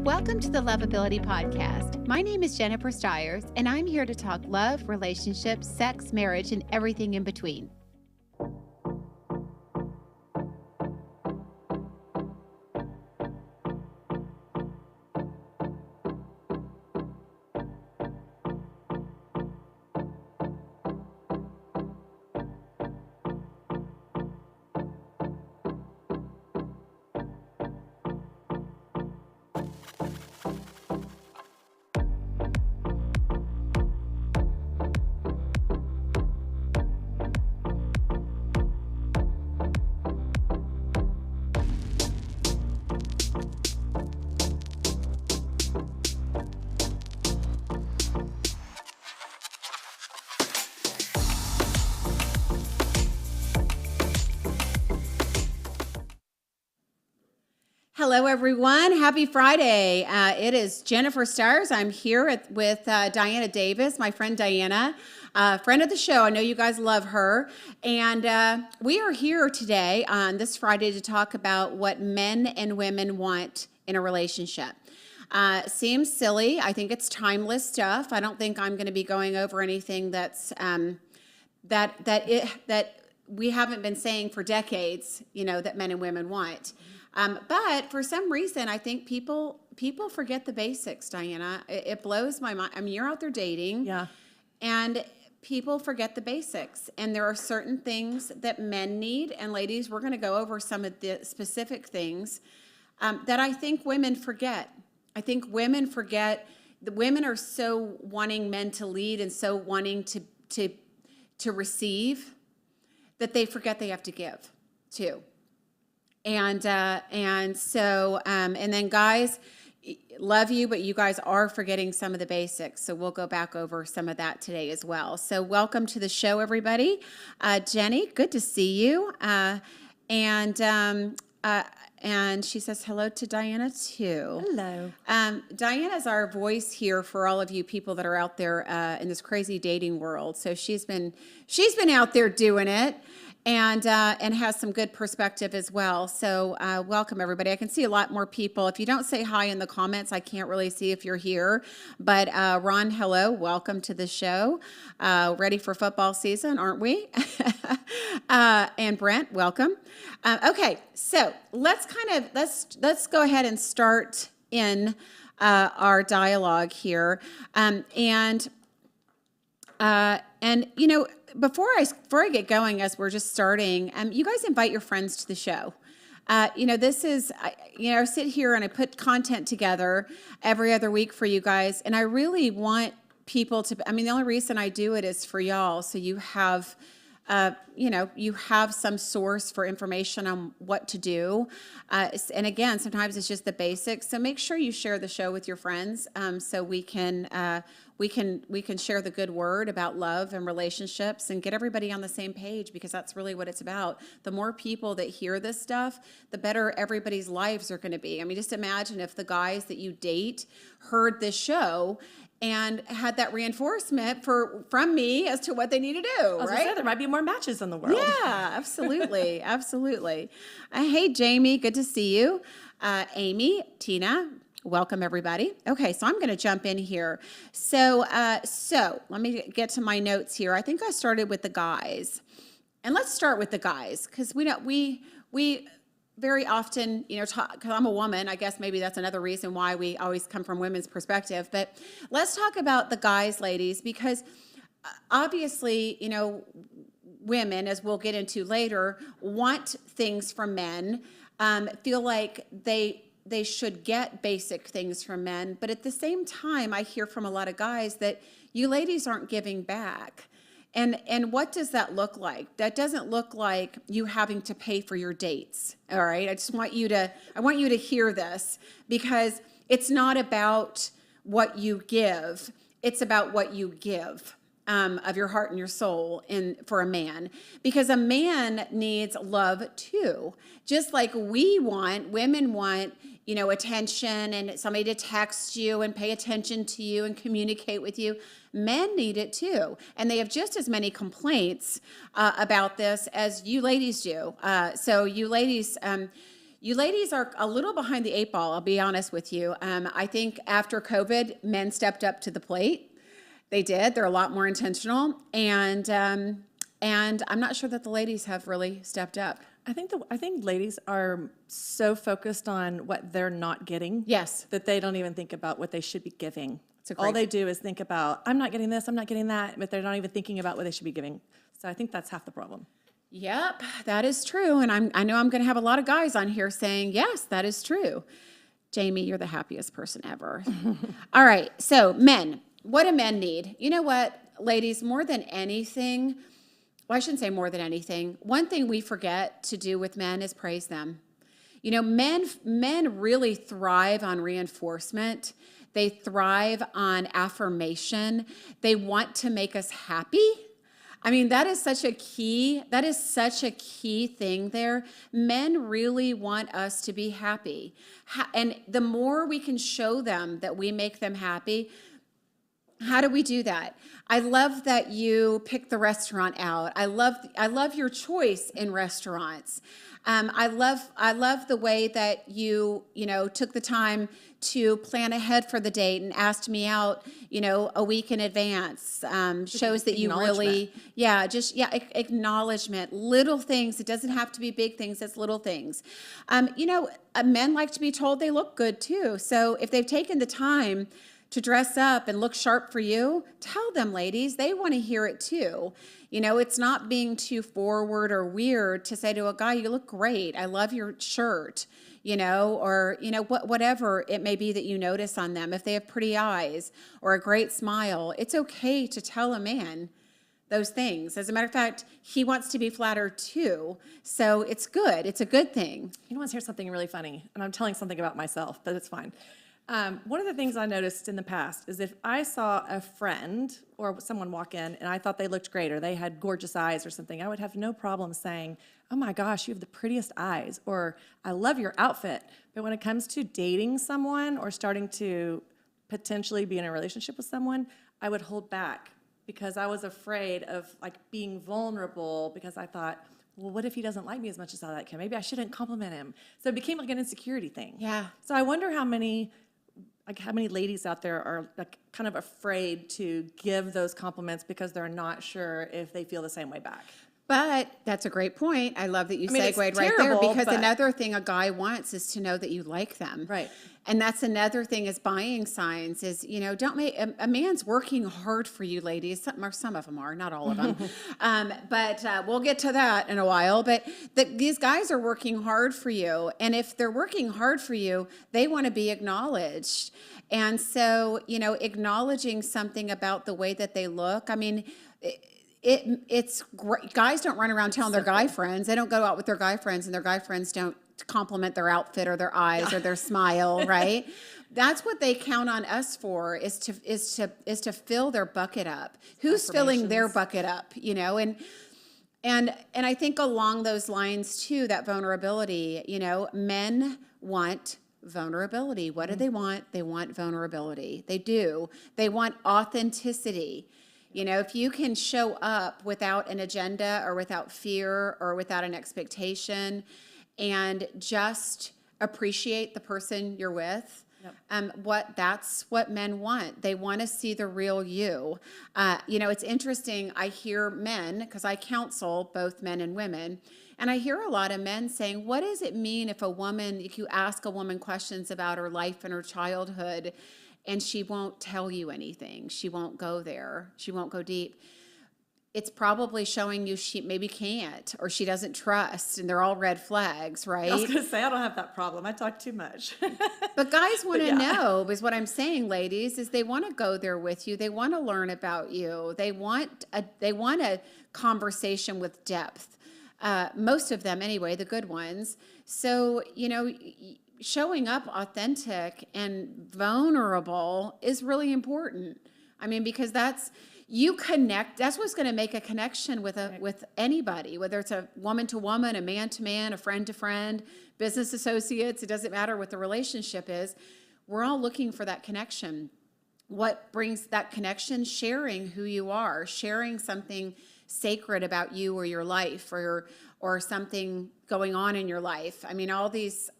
Welcome to the Loveability Podcast. My name is Jennifer Stiers, and I'm here to talk love, relationships, sex, marriage, and everything in between. Hello, everyone. Happy Friday. It is Jennifer Stiers. I'm here with Diana Davis, my friend Diana, friend of the show. I know you guys love her. And we are here today on this Friday to talk about what men and women want in a relationship. Seems silly. I think it's timeless stuff. I don't think I'm going to be going over anything that's that we haven't been saying for decades, that men and women want. But for some reason, I think people forget the basics, Diana. It blows my mind. I mean, you're out there dating, Yeah. and people forget the basics. And there are certain things that men need. And ladies, we're going to go over some of the specific things that I think women forget. I think women forget. The women are so wanting men to lead and so wanting to receive that they forget they have to give too. And then guys, love you, but you guys are forgetting some of the basics. So we'll go back over some of that today as well. So welcome to the show, everybody. Jenny, good to see you. And she says hello to Diana too. Hello. Diana's our voice here for all of you people that are out there in this crazy dating world. So she's been out there doing it. And has some good perspective as well. So welcome, everybody. I can see a lot more people. If you don't say hi in the comments, I can't really see if you're here. But Ron, hello. Welcome to the show. Ready for football season, aren't we? And Brent, welcome. Okay, so let's go ahead and start in our dialogue here. Before I get going, as we're just starting, you guys invite your friends to the show. This is, I sit here and I put content together every other week for you guys, and I really want people to. The only reason I do it is for y'all, so you have, you have some source for information on what to do. And again, sometimes it's just the basics. So make sure you share the show with your friends, so we can share the good word about love and relationships and get everybody on the same page, because that's really what it's about. The more people that hear this stuff, the better everybody's lives are going to be. Just imagine if the guys that you date heard this show and had that reinforcement from me as to what they need to do, right? There might be more matches in the world. Yeah, absolutely, absolutely. Hey, Jamie, good to see you. Amy, Tina, welcome, everybody. Okay, so I'm going to jump in here. So let me get to my notes here. I think I started with the guys, and let's start with the guys, because we very often, talk, because I'm a woman, I guess maybe that's another reason why we always come from women's perspective. But let's talk about the guys, ladies, because obviously, women, as we'll get into later, want things from men, feel like they should get basic things from men. But at the same time, I hear from a lot of guys that you ladies aren't giving back. And what does that look like? That doesn't look like you having to pay for your dates. All right. I want you to hear this, because it's not about what you give. It's about what you give. Of your heart and your soul for a man, because a man needs love too. Just like women want, attention and somebody to text you and pay attention to you and communicate with you. Men need it too. And they have just as many complaints about this as you ladies do. So you ladies, You ladies are a little behind the eight ball, I'll be honest with you. I think after COVID, men stepped up to the plate. They did. They're a lot more intentional. And I'm not sure that the ladies have really stepped up. I think ladies are so focused on what they're not getting. Yes. That they don't even think about what they should be giving. a All great- they do is think about, I'm not getting this, I'm not getting that, but they're not even thinking about what they should be giving. So I think that's half the problem. Yep, that is true. And I know I'm going to have a lot of guys on here saying, yes, that is true. Jamie, you're the happiest person ever. All right. So men, what do men need? You know what, ladies, more than anything, well, I shouldn't say more than anything. One thing we forget to do with men is praise them. You know, men really thrive on reinforcement. They thrive on affirmation. They want to make us happy. I mean, that is such a key thing there. Men really want us to be happy. And the more we can show them that we make them happy, how do we do that? I love that you picked the restaurant out. I love your choice in restaurants. I love the way that you took the time to plan ahead for the date and asked me out, a week in advance. Shows that you really, acknowledgement, little things. It doesn't have to be big things. It's little things. Men like to be told they look good too. So if they've taken the time to dress up and look sharp for you, tell them, ladies, they want to hear it too. It's not being too forward or weird to say to a guy, you look great. I love your shirt, or, whatever it may be that you notice on them. If they have pretty eyes or a great smile, it's okay to tell a man those things. As a matter of fact, he wants to be flattered too. So it's good. It's a good thing. You want to hear something really funny, and I'm telling something about myself, but it's fine. One of the things I noticed in the past is if I saw a friend or someone walk in and I thought they looked great or they had gorgeous eyes or something, I would have no problem saying, oh my gosh, you have the prettiest eyes, or I love your outfit. But when it comes to dating someone or starting to potentially be in a relationship with someone, I would hold back because I was afraid of being vulnerable because I thought, well, what if he doesn't like me as much as I like him? Maybe I shouldn't compliment him. So it became like an insecurity thing. Yeah. So I wonder how many ladies out there are kind of afraid to give those compliments because they're not sure if they feel the same way back. But that's a great point. I love that you segued right there, terrible, because but- another thing a guy wants is to know that you like them. Right. And that's another thing is buying signs is, don't make, a man's working hard for you, ladies. Some of them are, not all of them. But we'll get to that in a while. But these guys are working hard for you. And if they're working hard for you, they want to be acknowledged. And so, acknowledging something about the way that they look, I mean, it's great. Guys don't run around telling their guy friends. They don't go out with their guy friends, and their guy friends don't compliment their outfit or their eyes or their smile, right? That's what they count on us for, is to fill their bucket up. Who's filling their bucket up, And I think along those lines too, that vulnerability, men want vulnerability. What do they want? They want vulnerability. They do. They want authenticity. If you can show up without an agenda or without fear or without an expectation and just appreciate the person you're with, that's what men want. They want to see the real you. It's interesting. I hear men, because I counsel both men and women, and I hear a lot of men saying, what does it mean if you ask a woman questions about her life and her childhood, and she won't tell you anything? She won't go there. She won't go deep. It's probably showing you she maybe can't, or she doesn't trust, and they're all red flags, right? I was going to say, I don't have that problem. I talk too much. But guys want to know, is what I'm saying, ladies, is they want to go there with you. They want to learn about you. They want a conversation with depth. Most of them, anyway, the good ones. So, showing up authentic and vulnerable is really important. I mean, because that's what's going to make a connection with anybody, whether it's a woman to woman, a man to man, a friend to friend, business associates. It doesn't matter what the relationship is. We're all looking for that connection. What brings that connection? Sharing who you are, sharing something sacred about you or your life or something going on in your life. I mean, all these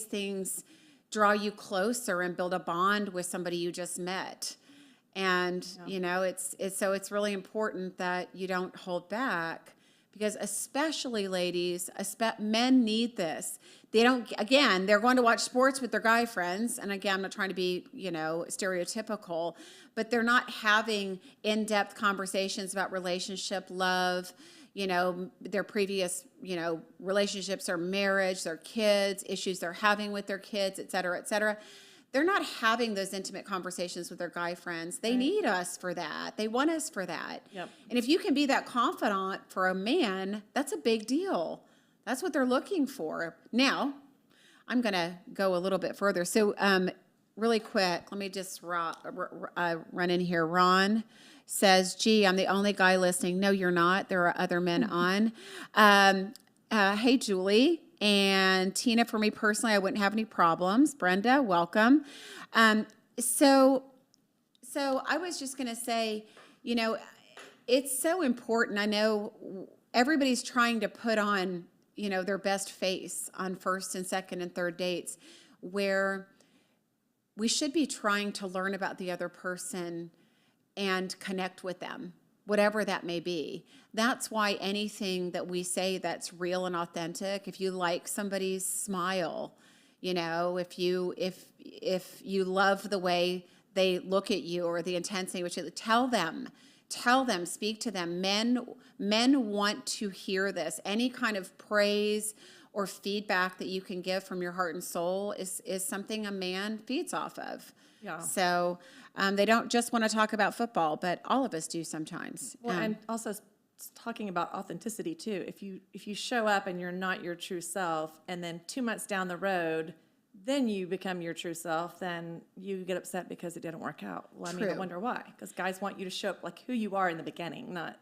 things draw you closer and build a bond with somebody you just met. And, you know, it's really important that you don't hold back, because especially ladies, men need this. They don't, again, they're going to watch sports with their guy friends. And again, I'm not trying to be, you know, stereotypical, but they're not having in-depth conversations about relationship, love, you know, their previous, you know, relationships or marriage, their kids, issues they're having with their kids, et cetera, et cetera. They're not having those intimate conversations with their guy friends. They need us for that. They want us for that. Yep. And if you can be that confidant for a man, that's a big deal. That's what they're looking for. Now, I'm going to go a little bit further. So really quick, let me just run in here. Ron says, gee, I'm the only guy listening. No, you're not. There are other men on. Hey, Julie. And Tina, for me personally, I wouldn't have any problems. Brenda, welcome. So I was just going to say, you know, it's so important. I know everybody's trying to put on, you know, their best face on first and second and third dates, where we should be trying to learn about the other person and connect with them, whatever that may be. That's why anything that we say that's real and authentic, if you like somebody's smile, you know, if you love the way they look at you or the intensity, which tell them, speak to them. Men want to hear this. Any kind of praise or feedback that you can give from your heart and soul is something a man feeds off of. Yeah. So they don't just want to talk about football, but all of us do sometimes. Well, and also talking about authenticity too. If you show up and you're not your true self, and then 2 months down the road, then you become your true self, then you get upset because it didn't work out. Well, I mean, I True. wonder why. Because guys want you to show up like who you are in the beginning, not.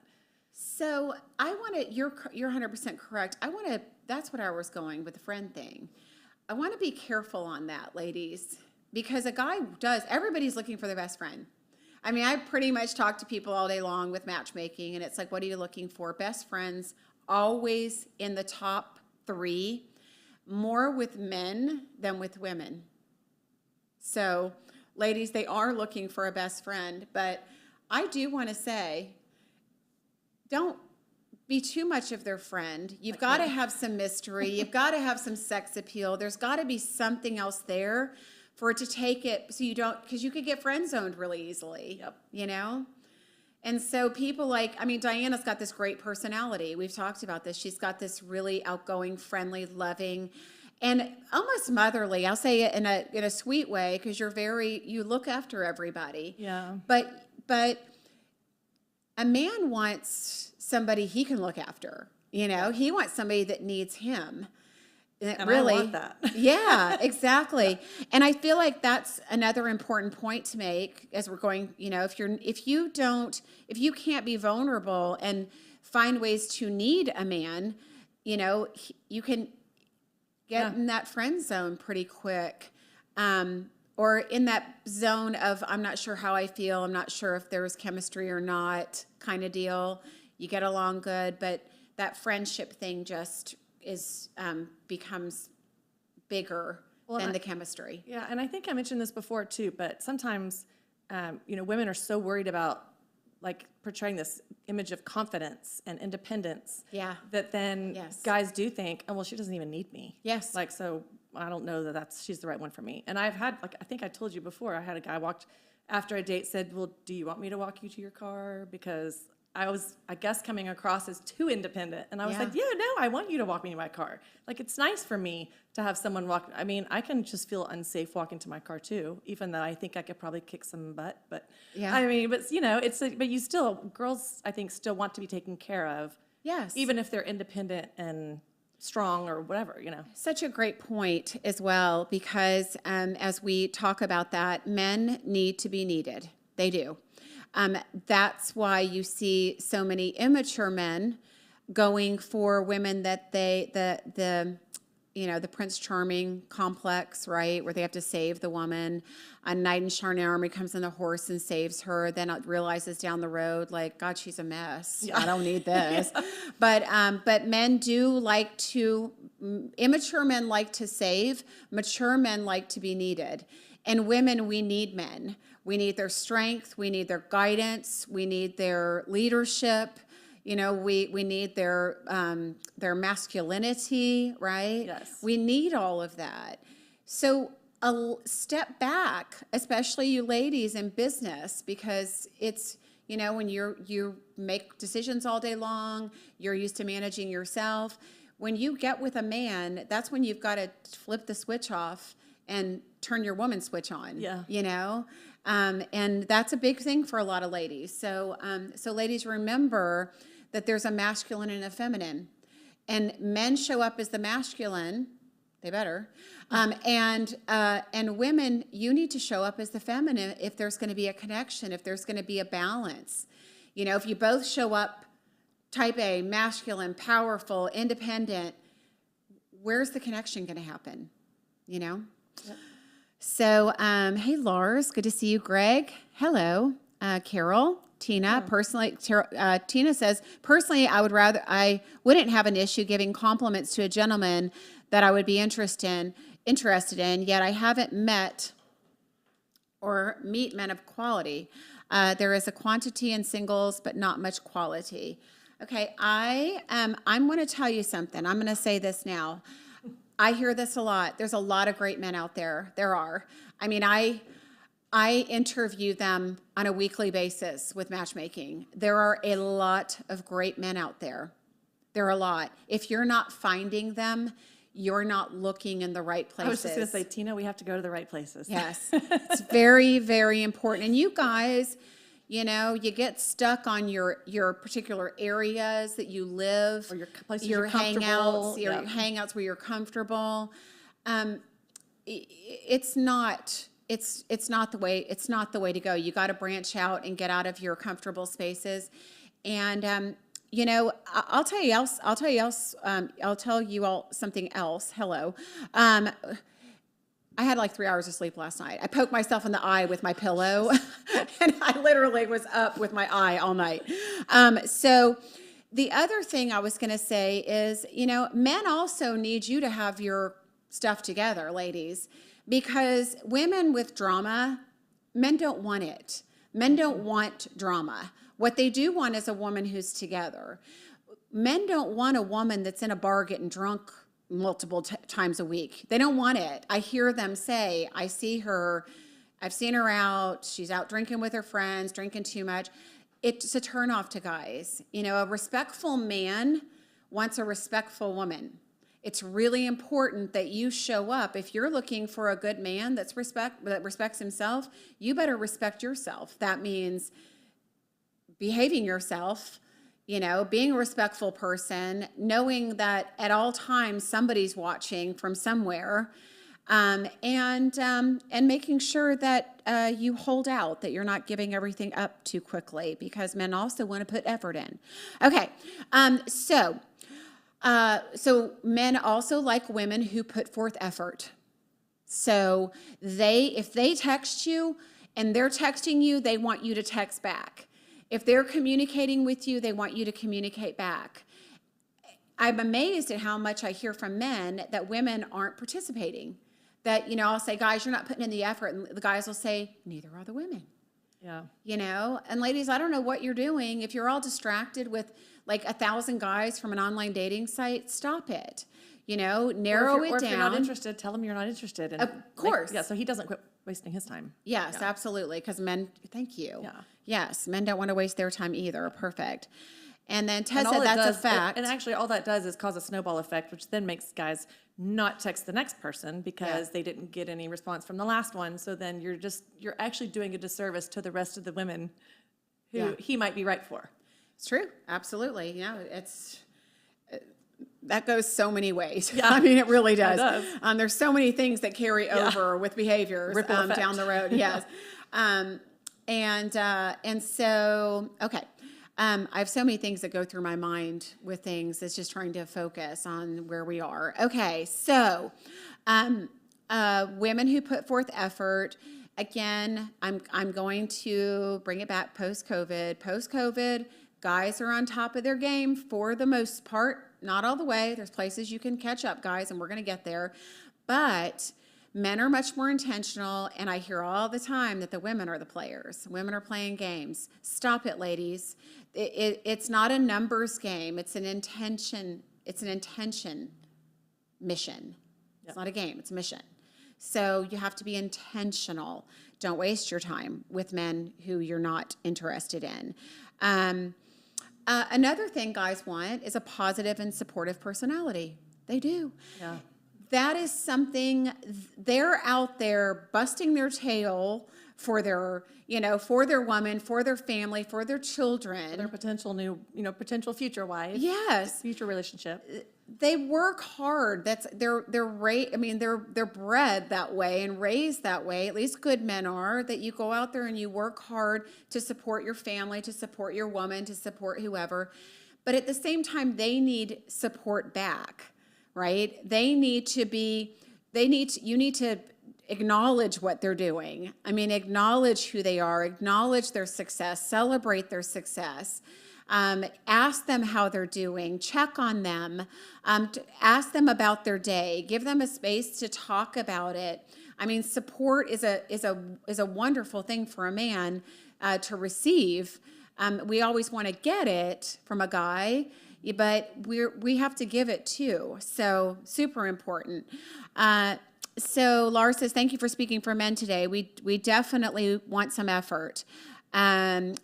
So I want to, you're 100% correct. That's what I was going with the friend thing. I want to be careful on that, ladies, because everybody's looking for their best friend. I mean, I pretty much talk to people all day long with matchmaking, and it's like, what are you looking for? Best friends, always in the top 3, more with men than with women. So, ladies, they are looking for a best friend, but I do want to say, don't be too much of their friend. You've got to have some mystery. You've got to have some sex appeal. There's got to be something else there for it to take it, so you don't, because you could get friend zoned really easily. Yep. You know? And so people like, I mean, Diana's got this great personality. We've talked about this. She's got this really outgoing, friendly, loving, and almost motherly. I'll say it in a sweet way, because you look after everybody. Yeah. But a man wants somebody he can look after. You know, he wants somebody that needs him. And really, I want that. Yeah, exactly. And I feel like that's another important point to make as we're going, you know, if you can't be vulnerable and find ways to need a man, you know, you can get in that friend zone pretty quick. Or in that zone of, I'm not sure how I feel, I'm not sure if there's chemistry or not kind of deal. You get along good, but that friendship thing just becomes bigger than the chemistry. Yeah, and I think I mentioned this before too, but sometimes, you know, women are so worried about like portraying this image of confidence and independence. Yeah. That then guys do think, oh, well, she doesn't even need me. Yes. Like, so I don't know that she's the right one for me. And I've had, like, I think I told you before, I had a guy walked after a date, said, well, do you want me to walk you to your car? Because I was, I guess, coming across as too independent. And I was like, yeah, no, I want you to walk me to my car. Like, it's nice for me to have someone walk. I mean, I can just feel unsafe walking to my car too, even though I think I could probably kick some butt. But Yeah. I mean, but you know, but you still, girls, I think, still want to be taken care of. Yes. Even if they're independent and strong or whatever, you know. Such a great point as well, because as we talk about that, men need to be needed. They do. That's why you see so many immature men going for women that the Prince Charming complex, right, where they have to save the woman. A knight in shining armor comes on a horse and saves her. Then it realizes down the road, like, God, she's a mess. I don't need this. But men do like to, immature men like to save. Mature men like to be needed. And women, we need men. We need their strength. We need their guidance. We need their leadership. We need their masculinity, right? Yes. We need all of that. So step back, especially you ladies in business, because it's, when you make decisions all day long, you're used to managing yourself. When you get with a man, that's when you've got to flip the switch off and turn your woman switch on. Yeah. And that's a big thing for a lot of ladies. So ladies, remember that there's a masculine and a feminine, and men show up as the masculine. They better. And women, you need to show up as the feminine if there's going to be a connection, if there's going to be a balance. If you both show up type A, masculine, powerful, independent, where's the connection going to happen? Yep. So, hey, Lars, good to see you. Greg, hello. Carol, Tina, personally, Tina says, personally, I wouldn't have an issue giving compliments to a gentleman that I would be interested in, yet I haven't met or meet men of quality. There is a quantity in singles, but not much quality. Okay, I'm going to tell you something. I'm going to say this now. I hear this a lot. There's a lot of great men out there. There are. I mean, I interview them on a weekly basis with matchmaking. There are a lot of great men out there. There are a lot. If you're not finding them, you're not looking in the right places. I was just going to say, Tina, we have to go to the right places. Yes. It's very, very important. And you guys, you get stuck on your particular areas that you live, or your places your you're comfortable. hangouts, your hangouts where you're comfortable. It's not the way to go. You got to branch out and get out of your comfortable spaces. And I'll tell you all something else. Hello. I had like 3 hours of sleep last night. I poked myself in the eye with my pillow, and I literally was up with my eye all night. So the other thing I was going to say is, men also need you to have your stuff together, ladies, because women with drama, men don't want it. Men don't want drama. What they do want is a woman who's together. Men don't want a woman that's in a bar getting drunk multiple times a week. They don't want it. I hear them say, I've seen her out, she's out drinking with her friends, drinking too much. It's a turnoff to guys. A respectful man wants a respectful woman. It's really important that you show up. If you're looking for a good man that respects himself, you better respect yourself. That means behaving yourself, being a respectful person, knowing that at all times somebody's watching from somewhere, and making sure that you hold out, that you're not giving everything up too quickly, because men also want to put effort in. Okay, so men also like women who put forth effort. So if they text you and they're texting you, they want you to text back. If they're communicating with you, they want you to communicate back. I'm amazed at how much I hear from men that women aren't participating. That, I'll say, guys, you're not putting in the effort. And the guys will say, neither are the women. Yeah. And ladies, I don't know what you're doing. If you're all distracted with like 1,000 guys from an online dating site, stop it. Narrow it down. Or if you're not interested, tell him you're not interested. And of course. so he doesn't quit wasting his time. Yes, absolutely. Because men, thank you. Yeah. Yes, men don't want to waste their time either. Perfect. And then Ted said that's a fact. And actually, all that does is cause a snowball effect, which then makes guys not text the next person because they didn't get any response from the last one. So then you're actually doing a disservice to the rest of the women who he might be right for. It's true. Absolutely. That goes so many ways. Yeah. I mean, it really does. It does. There's so many things that carry over with behaviors down the road. Yes. And so, okay. I have so many things that go through my mind with things. It's just trying to focus on where we are. Okay, so women who put forth effort. Again, I'm going to bring it back post-COVID. Post-COVID, guys are on top of their game for the most part. Not all the way. There's places you can catch up, guys, and we're going to get there. But men are much more intentional, and I hear all the time that the women are the players. Women are playing games. Stop it, ladies. It's not a numbers game. It's an intention. It's an intention mission. It's not a game. It's a mission. So you have to be intentional. Don't waste your time with men who you're not interested in. Another thing guys want is a positive and supportive personality. They do. Yeah. That is something they're out there busting their tail for their, for their woman, for their family, for their children. Their potential new, potential future wife. Yes. Future relationship. They work hard. That's they're bred that way and raised that way. At least good men are, that you go out there and you work hard to support your family, to support your woman, to support whoever. But at the same time, they need support back, right? You need to acknowledge what they're doing. I mean, acknowledge who they are, acknowledge their success, celebrate their success. Ask them how they're doing, check on them, ask them about their day, give them a space to talk about it. I mean, support is a wonderful thing for a man to receive. We always want to get it from a guy, but we have to give it too. So super important. So Laura says, thank you for speaking for men today. We definitely want some effort.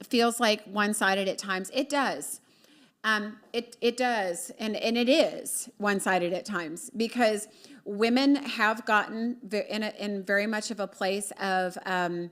Feels like one-sided at times. It does. It does. And it is one-sided at times, because women have gotten in very much of a place of a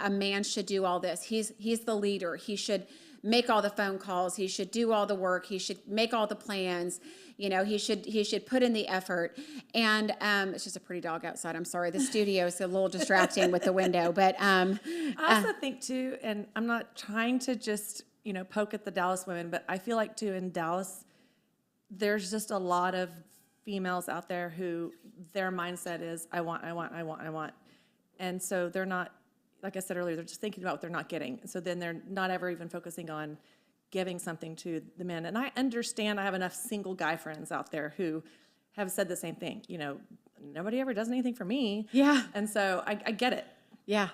man should do all this. He's the leader. He should make all the phone calls. He should do all the work. He should make all the plans. He should put in the effort. And it's just a pretty dog outside. I'm sorry. The studio is a little distracting with the window. But I also think too, and I'm not trying to just, poke at the Dallas women, but I feel like too in Dallas, there's just a lot of females out there who their mindset is, I want. And so they're not, like I said earlier, they're just thinking about what they're not getting. So then they're not ever even focusing on giving something to the men. And I understand I have enough single guy friends out there who have said the same thing. Nobody ever does anything for me. Yeah. And so I get it. Yeah.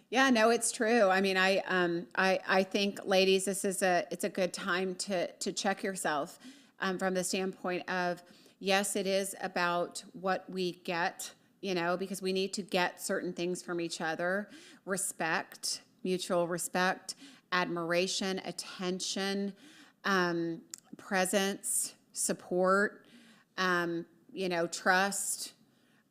Yeah, no, it's true. I mean, I think, ladies, it's a good time to check yourself from the standpoint of, yes, it is about what we get, because we need to get certain things from each other. Respect, mutual respect, admiration, attention, presence, support, trust,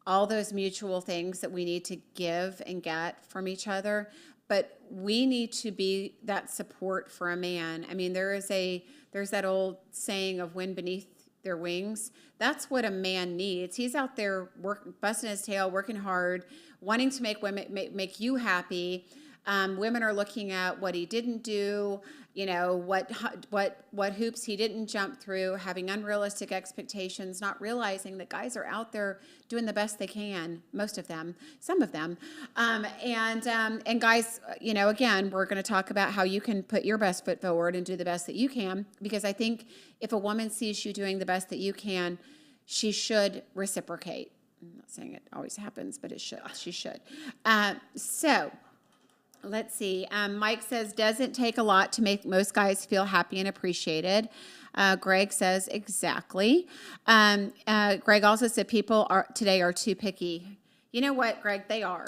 all those mutual things that we need to give and get from each other. But we need to be that support for a man. I mean, there's that old saying of wind beneath their wings. That's what a man needs. He's out there busting his tail, working hard, wanting to make you happy. Women are looking at what he didn't do, what hoops he didn't jump through, having unrealistic expectations, not realizing that guys are out there doing the best they can, most of them, some of them. And guys, again, we're going to talk about how you can put your best foot forward and do the best that you can, because I think if a woman sees you doing the best that you can, she should reciprocate. I'm not saying it always happens, but it should. She should. So let's see. Mike says, doesn't take a lot to make most guys feel happy and appreciated. Greg says, exactly. Greg also said, people today are too picky. You know what, Greg? They are.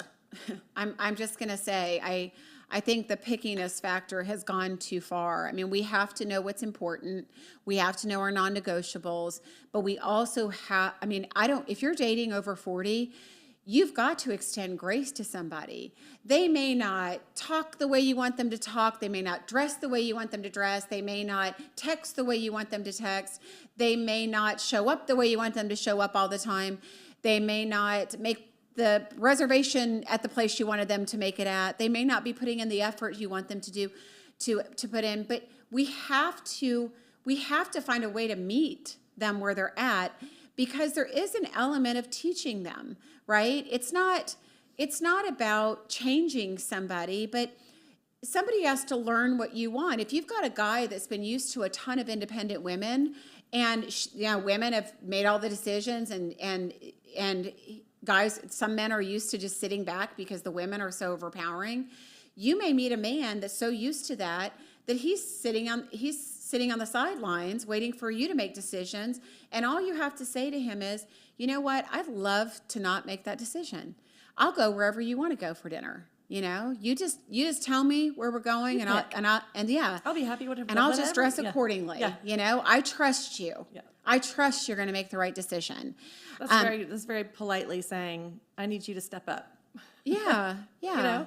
I'm just going to say, I think the pickiness factor has gone too far. I mean, we have to know what's important. We have to know our non-negotiables, but we also have, if you're dating over 40, you've got to extend grace to somebody. They may not talk the way you want them to talk. They may not dress the way you want them to dress. They may not text the way you want them to text. They may not show up the way you want them to show up all the time. They may not make the reservation at the place you wanted them to make it at. They may not be putting in the effort you want them to do to put in, but we have to find a way to meet them where they're at, because there is an element of teaching them, right? It's not about changing somebody, but somebody has to learn what you want. If you've got a guy that's been used to a ton of independent women, and women have made all the decisions, and guys, some men are used to just sitting back because the women are so overpowering. You may meet a man that's so used to that he's sitting on the sidelines waiting for you to make decisions, and all you have to say to him is, you know what, I'd love to not make that decision. I'll go wherever you want to go for dinner. You just tell me where we're going, and I'll be happy whatever. And I'll just dress accordingly. Yeah. I trust you. Yeah. I trust you're going to make the right decision. That's very politely saying, I need you to step up. Yeah. Yeah.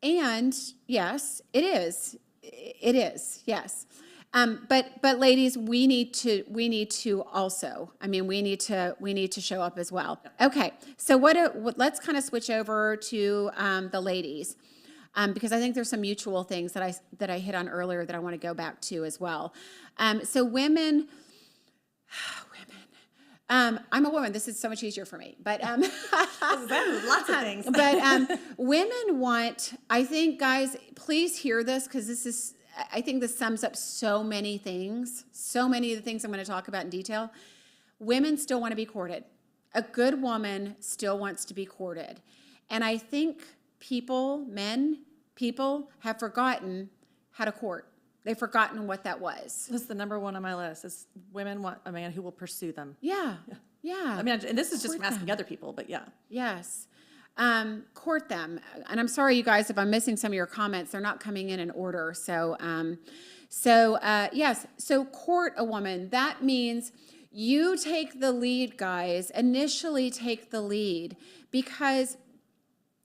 And yes, it is. It is. Yes. But ladies, we need to also, we need to show up as well. Okay. So let's kind of switch over to the ladies, because I think there's some mutual things that I hit on earlier that I want to go back to as well. So women, I'm a woman. This is so much easier for me, but lots of things. But women want. I think, guys, please hear this, because I think this sums up so many things. So many of the things I'm going to talk about in detail. Women still want to be courted. A good woman still wants to be courted, and I think people have forgotten how to court. They've forgotten what that was. That's the number one on my list, is women want a man who will pursue them. Yeah. And this is just from asking other people, but yeah. Yes. Court them. And I'm sorry, you guys, if I'm missing some of your comments. They're not coming in order. So yes. So court a woman. That means you take the lead, guys. Initially take the lead, because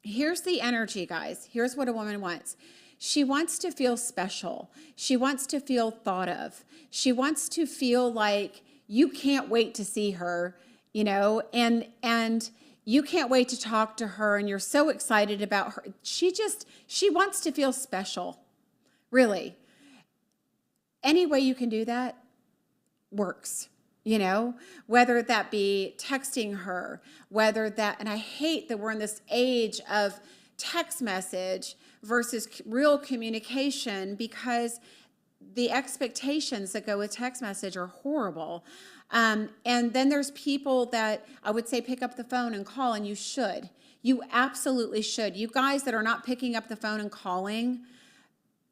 here's the energy, guys. Here's what a woman wants. She wants to feel special. She wants to feel thought of. She wants to feel like you can't wait to see her, and you can't wait to talk to her, and you're so excited about her. She wants to feel special, really. Any way you can do that works, whether that be texting her, and I hate that we're in this age of text message versus real communication, because the expectations that go with text message are horrible. And then there's people that I would say pick up the phone and call, and you should. You absolutely should. You guys that are not picking up the phone and calling,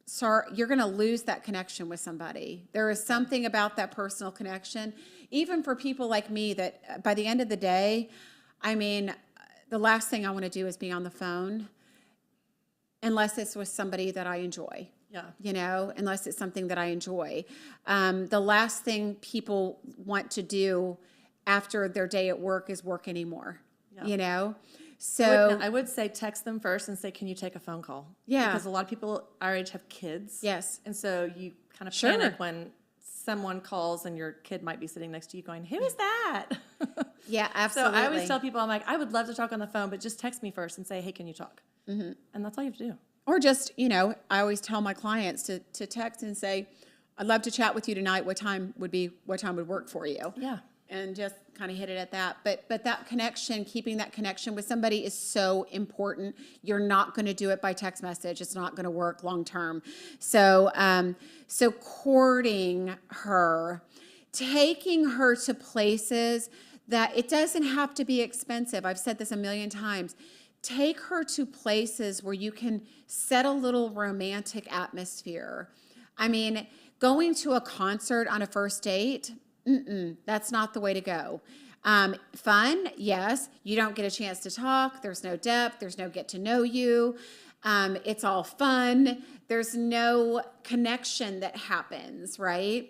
sorry, you're going to lose that connection with somebody. There is something about that personal connection, even for people like me, that by the end of the day, the last thing I want to do is be on the phone, unless it's with somebody that I enjoy. Yeah. Unless it's something that I enjoy. The last thing people want to do after their day at work is work anymore. Yeah. So I would say text them first and say, can you take a phone call? Yeah. Because a lot of people our age have kids. Yes. And so you kind of Sure. panic when someone calls and your kid might be sitting next to you going, who is that? Yeah, So absolutely. I always tell people, I'm like, I would love to talk on the phone, but just text me first and say, hey, can you talk? Mm-hmm. And that's all you have to do. Or just, I always tell my clients to text and say, I'd love to chat with you tonight. What time would work for you? Yeah. And just kind of hit it at that. But that connection, keeping that connection with somebody is so important. You're not going to do it by text message. It's not going to work long term. So courting her, taking her to places that it doesn't have to be expensive. I've said this a million times. Take her to places where you can set a little romantic atmosphere. Going to a concert on a first date, that's not the way to go. Fun, yes. You don't get a chance to talk. There's no depth. There's no get to know you. It's all fun. There's no connection that happens, right?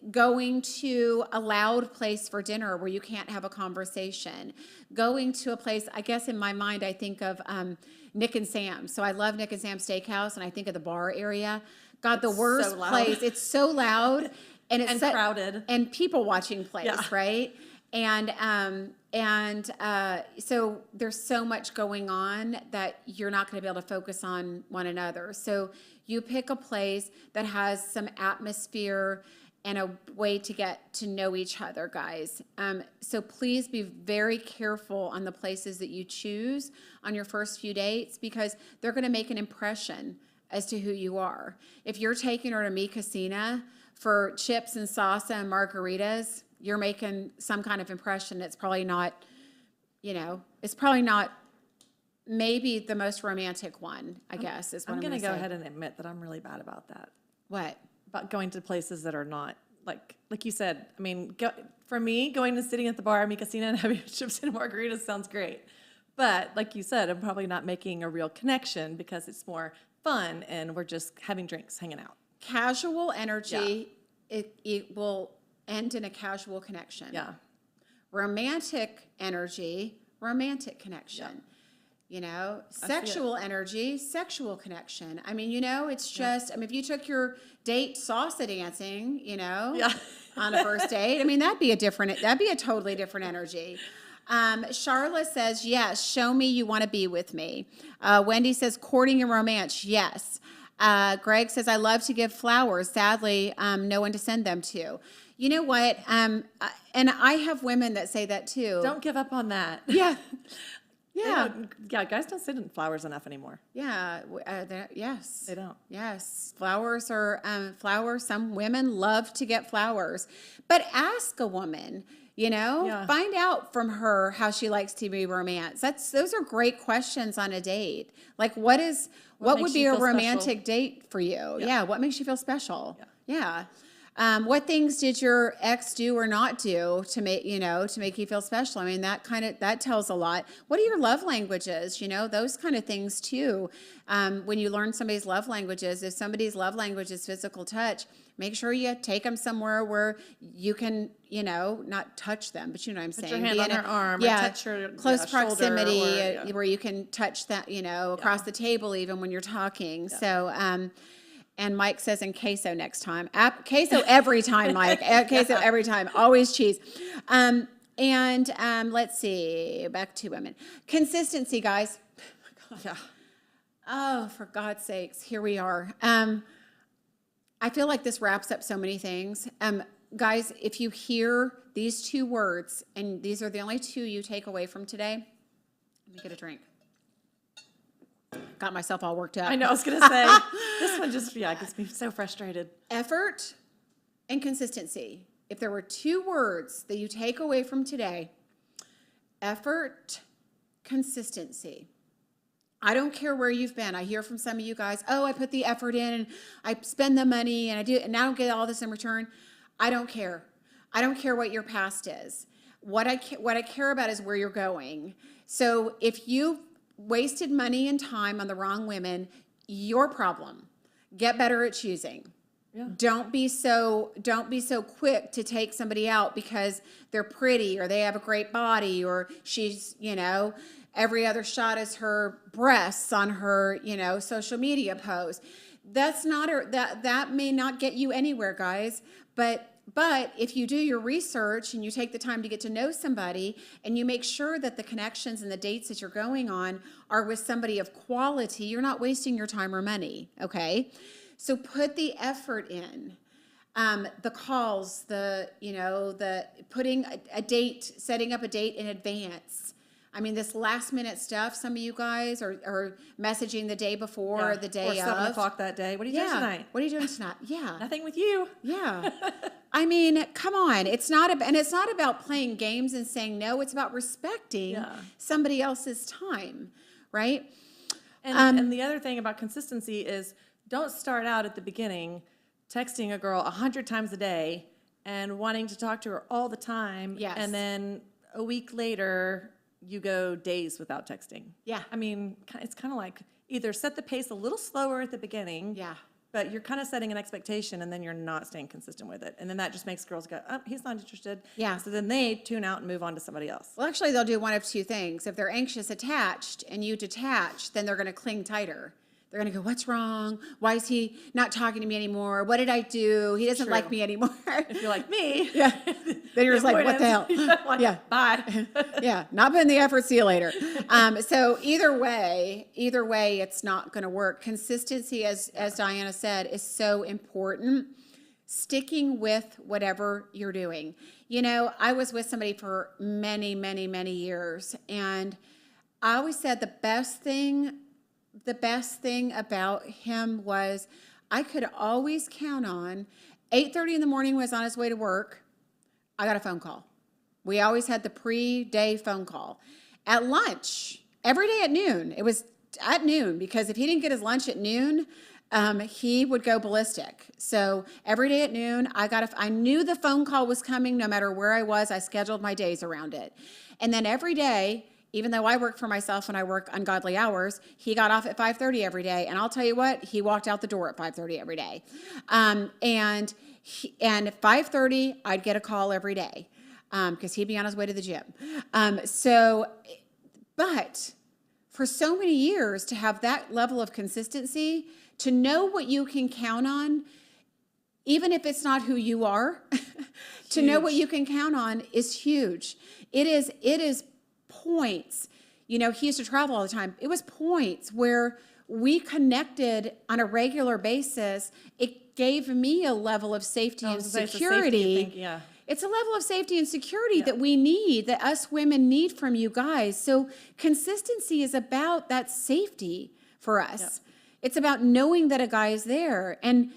Going to a loud place for dinner where you can't have a conversation. Going to a place, I guess in my mind, I think of Nick and Sam. So I love Nick and Sam Steakhouse, and I think of the bar area. God, the worst place. It's so loud. And it's crowded. And people watching place, Yeah. right? And So there's so much going on that you're not going to be able to focus on one another. So you pick a place that has some atmosphere and a way to get to know each other, guys. So please be very careful on the places that you choose on your first few dates, because they're going to make an impression as to who you are. If you're taking her to Mi Cocina for chips and salsa and margaritas, you're making some kind of impression that's probably not, it's probably not maybe the most romantic one, I guess, is what I'm I'm going going to to go say. ahead and admit that I'm really bad about that. What? About going to places that are not, like you said, I mean, for me, going and sitting at the bar at Mi Cocina and having chips and margaritas sounds great. But like you said, I'm probably not making a real connection because it's more fun and we're just having drinks, hanging out. Casual energy, it will end in a casual connection. Yeah. Romantic energy, romantic connection. Sexual energy, sexual connection. I mean, it's just, if you took your date salsa dancing, on a first date, that'd be a totally different energy. Charla says, yes, show me you want to be with me. Wendy says, courting and romance, yes. Greg says, I love to give flowers. Sadly, no one to send them to. You know what? And I have women that say that too. Don't give up on that. Yeah. Yeah. Guys don't send flowers enough anymore. Yeah. Yes. They don't. Yes. Flowers are, some women love to get flowers. But ask a woman, find out from her how she likes to be romanced. Those are great questions on a date. Like, what would be a romantic date for you? Yeah. What makes you feel special? Yeah. What things did your ex do or not do to make you feel special? That tells a lot. What are your love languages? Those kind of things too. When you learn somebody's love languages, if somebody's love language is physical touch, make sure you take them somewhere where you can, not touch them, but you know what I'm saying. Put your hand on her arm, or touch her close proximity, shoulder, where you can touch that, across the table even when you're talking. Yeah. So, and Mike says, and queso next time. Queso every time, Mike. Queso every time. Always cheese. Let's see. Back to women. Consistency, guys. Yeah. Oh, for God's sakes. Here we are. I feel like this wraps up so many things. Guys, if you hear these two words, and these are the only two you take away from today, let me get a drink. Got myself all worked up. I know, I was going to say, this one just, gets me so frustrated. Effort and consistency. If there were two words that you take away from today, effort, consistency. I don't care where you've been. I hear from some of you guys, I put the effort in and I spend the money and I don't get all this in return. I don't care. I don't care what your past is. What I care about is where you're going. So if you wasted money and time on the wrong women, your problem. Get better at choosing. Yeah. Don't be so quick to take somebody out because they're pretty or they have a great body or she's, every other shot is her breasts on her, social media post. That's not that may not get you anywhere, guys. But if you do your research and you take the time to get to know somebody and you make sure that the connections and the dates that you're going on are with somebody of quality, you're not wasting your time or money, okay? So put the effort in. The calls, the putting a date, setting up a date in advance. This last minute stuff, some of you guys are messaging the day before or the day or 7 o'clock that day. What are you doing tonight? What are you doing tonight? Yeah. Nothing with you. Yeah. Come on. It's not about playing games and saying no. It's about respecting somebody else's time, right? And the other thing about consistency is don't start out at the beginning texting a girl 100 times a day and wanting to talk to her all the time. Yes. And then a week later, you go days without texting. Yeah. It's kind of like either set the pace a little slower at the beginning. Yeah. But you're kind of setting an expectation and then you're not staying consistent with it. And then that just makes girls go, he's not interested. Yeah. So then they tune out and move on to somebody else. Well, actually, they'll do one of two things. If they're anxious attached and you detach, then they're going to cling tighter. They're going to go, what's wrong? Why is he not talking to me anymore? What did I do? He doesn't like me anymore. If you're like me. Yeah. Then you're just like, what the hell? Like, Yeah. bye. Yeah. Not putting the effort. See you later. So either way, it's not going to work. Consistency, as Diana said, is so important. Sticking with whatever you're doing. You know, I was with somebody for many, many, many years, and I always said the best thing about him was I could always count on 8:30 in the morning was on his way to work. I got a phone call. We always had the pre-day phone call. At lunch, every day at noon. It was at noon because if he didn't get his lunch at noon, he would go ballistic. So every day at noon, I knew the phone call was coming no matter where I was. I scheduled my days around it. And then every day, even though I work for myself and I work ungodly hours, he got off at 5:30 every day. And I'll tell you what, he walked out the door at 5:30 every day. And at 5:30, I'd get a call every day because he'd be on his way to the gym. But for so many years to have that level of consistency, to know what you can count on, even if it's not who you are, to know what you can count on is huge. It is points. You know, he used to travel all the time. It was points where we connected on a regular basis. It gave me a level of safety and security. It's a level of safety and security that we need, that us women need from you guys. So consistency is about that safety for us. Yep. It's about knowing that a guy is there. And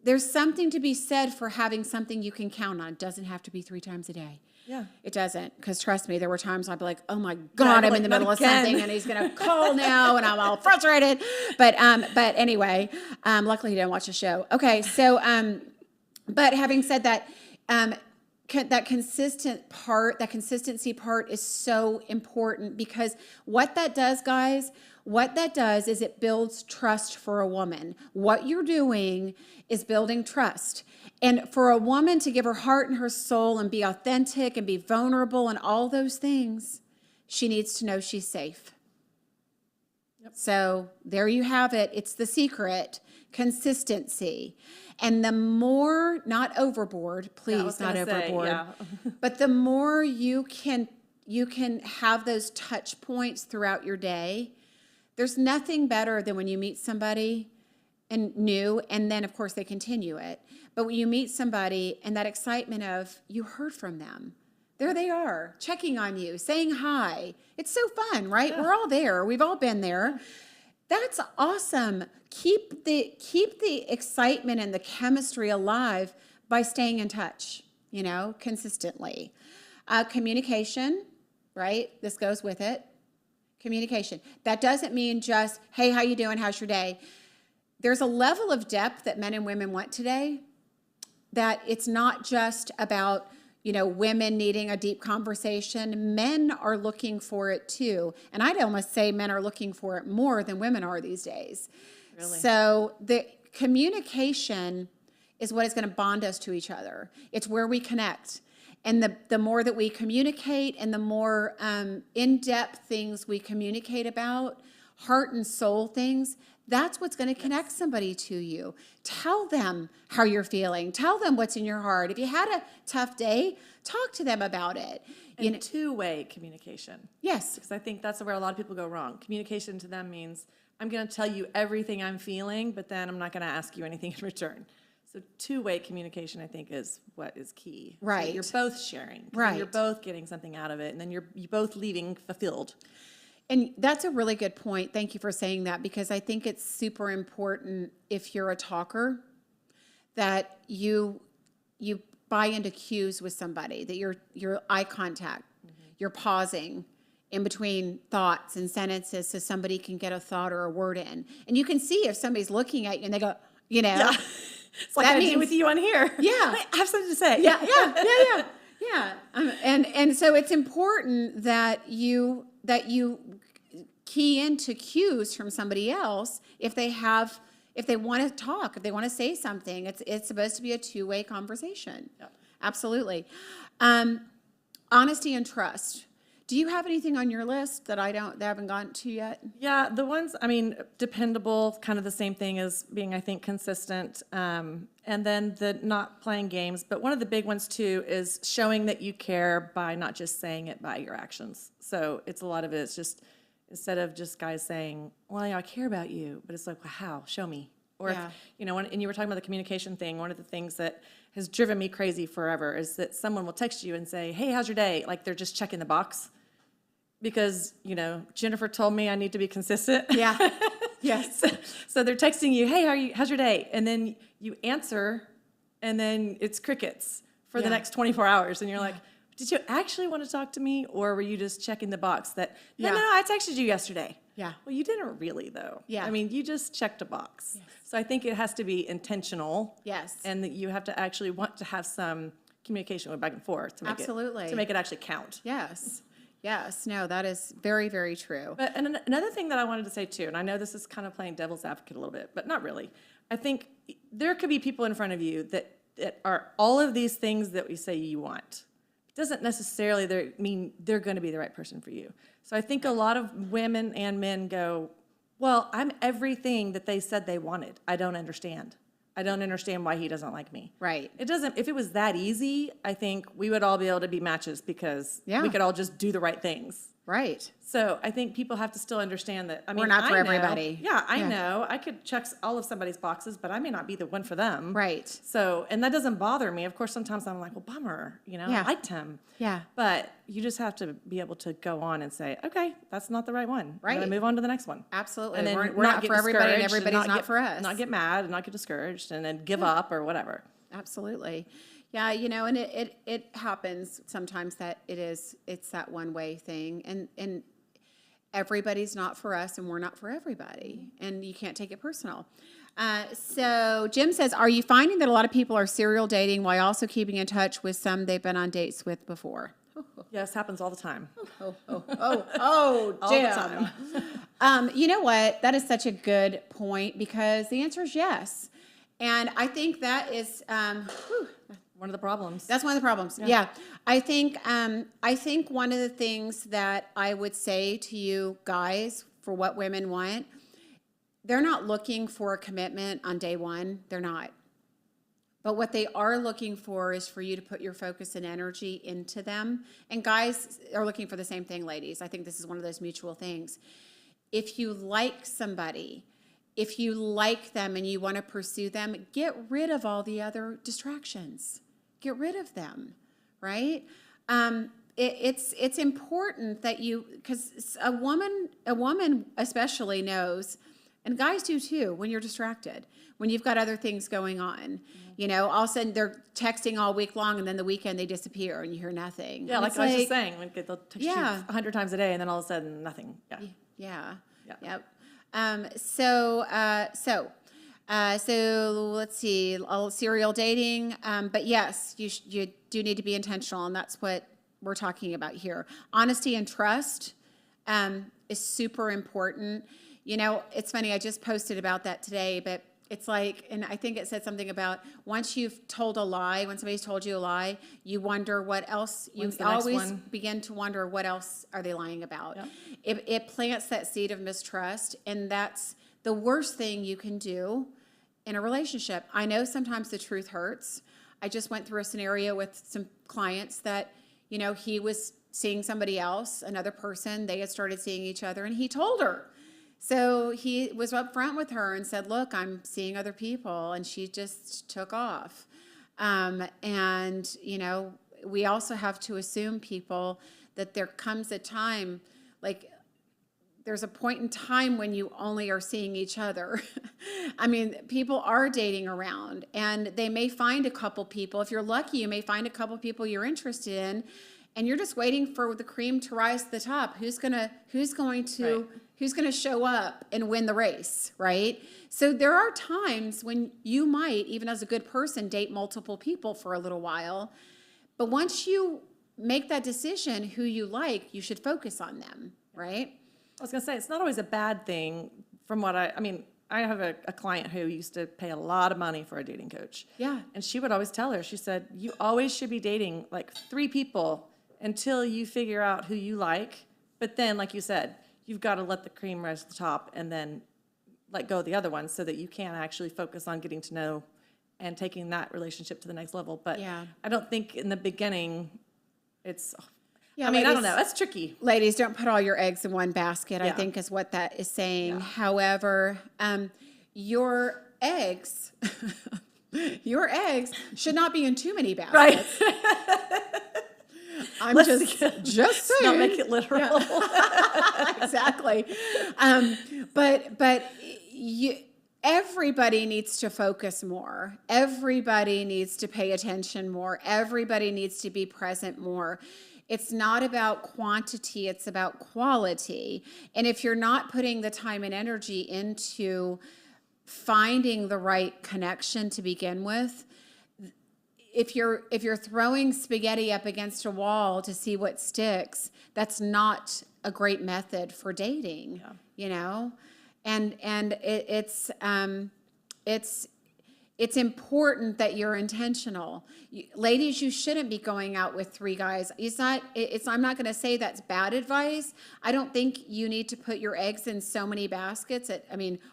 there's something to be said for having something you can count on. It doesn't have to be 3 times a day. Yeah. It doesn't. Because trust me, there were times I'd be like, oh my God, I'm in the middle of something and he's going to call now and I'm all frustrated. But anyway, luckily he didn't watch the show. Okay. So, but having said that, that consistency part is so important because what that does, guys, is it builds trust for a woman. What you're doing is building trust. And for a woman to give her heart and her soul and be authentic and be vulnerable and all those things, she needs to know she's safe. Yep. So there you have it. It's the secret, consistency. And the more, not overboard, please, not overboard, but the more you can have those touch points throughout your day. There's nothing better than when you meet somebody and new, and then of course they continue it. But when you meet somebody and that excitement of you heard from them, there they are, checking on you, saying hi. It's so fun, right? Yeah. We're all there. We've all been there. That's awesome. Keep the excitement and the chemistry alive by staying in touch, consistently. Communication, right? This goes with it. Communication. That doesn't mean just, hey, how you doing? How's your day? There's a level of depth that men and women want today that it's not just about, women needing a deep conversation. Men are looking for it too. And I'd almost say men are looking for it more than women are these days. Really? So the communication is what is going to bond us to each other. It's where we connect. And the more that we communicate and the more in-depth things we communicate about, heart and soul things, that's what's going to connect somebody to you. Tell them how you're feeling. Tell them what's in your heart. If you had a tough day, talk to them about it. And two-way communication. Yes. Because I think that's where a lot of people go wrong. Communication to them means I'm going to tell you everything I'm feeling, but then I'm not going to ask you anything in return. So two-way communication, I think, is what is key. Right. So you're both sharing. Right. You're both getting something out of it, and then you're both leaving fulfilled. And that's a really good point. Thank you for saying that, because I think it's super important if you're a talker that you buy into cues with somebody, that your eye contact, you're pausing in between thoughts and sentences so somebody can get a thought or a word in. And you can see if somebody's looking at you and they go, Yeah. It's like I do with you on here. Yeah. I have something to say. Yeah. And so it's important that you key into cues from somebody else if they want to talk, if they want to say something. It's supposed to be a two-way conversation. Yep. Absolutely. Honesty and trust. Do you have anything on your list that I haven't gotten to yet? Yeah, the ones, I mean, dependable, kind of the same thing as being, I think, consistent. And then the not playing games. But one of the big ones too is showing that you care by not just saying it by your actions. So it's a lot of it, it's just, instead of just guys saying, well, yeah, I care about you, but it's like, well, how? Show me. Or Yeah. if, and you were talking about the communication thing, one of the things that has driven me crazy forever is that someone will text you and say, hey, how's your day? Like they're just checking the box. Because, Jennifer told me I need to be consistent. Yeah. Yes. So they're texting you, hey, how's your day? And then you answer, and then it's crickets for the Yeah. next 24 hours. And you're like, did you actually want to talk to me? Or were you just checking the box that, no, I texted you yesterday. Yeah. Well, you didn't really, though. Yeah. I mean, you just checked a box. So I think it has to be intentional. Yes. And that you have to actually want to have some communication back and forth to make Absolutely. to make it actually count. Yes. Yes. No, that is very, very true. But and another thing that I wanted to say too, and I know this is kind of playing devil's advocate a little bit, but not really. I think there could be people in front of you that are all of these things that we say you want. It doesn't necessarily mean they're going to be the right person for you. So I think a lot of women and men go, well, I'm everything that they said they wanted. I don't understand. I don't understand why he doesn't like me. Right. It doesn't, if it was that easy, I think we would all be able to be matches because Yeah. we could all just do the right things. Right. So I think people have to still understand that, I mean, We're not for I know- everybody. Yeah, I Yeah. know. I could check all of somebody's boxes, but I may not be the one for them. Right. So, and that doesn't bother me. Of course, sometimes I'm like, well, bummer, Yeah. I liked him. Yeah. But you just have to be able to go on and say, okay, that's not the right one. Right. I'm gonna move on to the next one. Absolutely. And then We're not get for everybody and discouraged everybody's not get- for us. Not get mad and not get discouraged and then give up or whatever. Absolutely. Yeah, and it happens sometimes that it's that one way thing. And everybody's not for us and we're not for everybody. And you can't take it personal. So Jim says, are you finding that a lot of people are serial dating while also keeping in touch with some they've been on dates with before? Yes, happens all the time. Oh, All the Jim. time. You know what? That is such a good point because the answer is yes. And I think that is, One of the problems. that's one of the problems. Yeah. I think one of the things that I would say to you guys for what women want, they're not looking for a commitment on day one. They're not. But what they are looking for is for you to put your focus and energy into them. And guys are looking for the same thing, ladies. I think this is one of those mutual things. If you like somebody, if you like them and you want to pursue them, get rid of all the other distractions. Get rid of them, right? It's important that because a woman especially knows, and guys do too, when you're distracted, when you've got other things going on. All of a sudden they're texting all week long, and then the weekend they disappear and you hear nothing. Yeah, And like it's I was just saying, when they'll text you Yeah. 100 times a day and then all of a sudden nothing. Yeah. Yeah. Yeah. Yep. So let's see, serial dating. But yes, you do need to be intentional, and that's what we're talking about here. Honesty and trust is super important. It's funny, I just posted about that today, but it's like, and I think it said something about once you've told a lie, when somebody's told you a lie, you wonder what else, you When's the next always one? begin to wonder what else are they lying about. Yep. It plants that seed of mistrust, and that's the worst thing you can do in a relationship. I know sometimes the truth hurts. I just went through a scenario with some clients that, he was seeing somebody else, another person, they had started seeing each other, and he told her. So he was upfront with her and said, look, I'm seeing other people, and she just took off. And, we also have to assume people that there comes a time, like there's a point in time when you only are seeing each other. I mean, people are dating around, and they may find a couple people. If you're lucky, you may find a couple people you're interested in, and you're just waiting for the cream to rise to the top. Who's going to show up and win the race, right? So there are times when you might, even as a good person, date multiple people for a little while. But once you make that decision who you like, you should focus on them, right? I was going to say, it's not always a bad thing from what I mean, I have a client who used to pay a lot of money for a dating coach. Yeah. And she would always tell her, she said, you always should be dating like 3 people until you figure out who you like. But then, like you said, you've got to let the cream rise to the top and then let go of the other ones so that you can actually focus on getting to know and taking that relationship to the next level. But Yeah. I don't think in the beginning it's, Yeah, I mean, I don't ladies- know. That's tricky. Ladies, don't put all your eggs in one basket, I Yeah. think is what that is saying. Yeah. However, your eggs, your eggs should not be in too many baskets. Right. I'm Let's just saying. Not make it literal. Exactly. But everybody needs to focus more. Everybody needs to pay attention more. Everybody needs to be present more. It's not about quantity, it's about quality. And if you're not putting the time and energy into finding the right connection to begin with, if you're throwing spaghetti up against a wall to see what sticks, that's not a great method for dating. Yeah. You know, and it's important that you're intentional. Ladies, you shouldn't be going out with 3 guys. I'm not going to say that's bad advice. I don't think you need to put your eggs in so many baskets.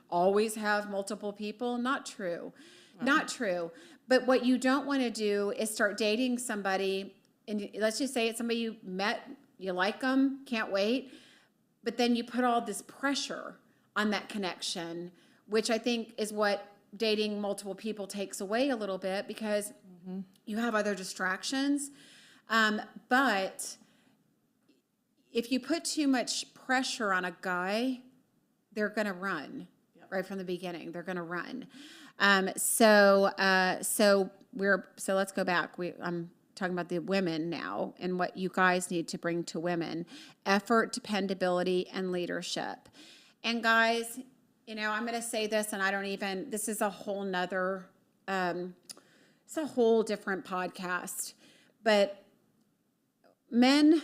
Always have multiple people. Not true. Not true. But what you don't want to do is start dating somebody, and let's just say it's somebody you met, you like them, can't wait, but then you put all this pressure on that connection, which I think is what dating multiple people takes away a little bit, because you have other distractions. But if you put too much pressure on a guy, they're going to run right from the beginning. They're going to run. So let's go back. I'm talking about the women now and what you guys need to bring to women: effort, dependability, and leadership. And guys, I'm going to say this, and this is a whole nother, it's a whole different podcast, but men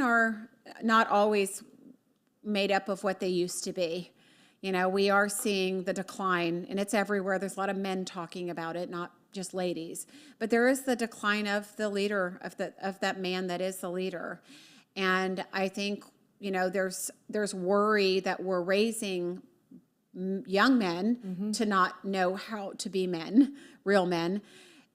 are not always made up of what they used to be. We are seeing the decline, and it's everywhere. There's a lot of men talking about it, not just ladies. But there is the decline of the leader, of that man that is the leader. And I think, there's worry that we're raising young men to not know how to be men, real men.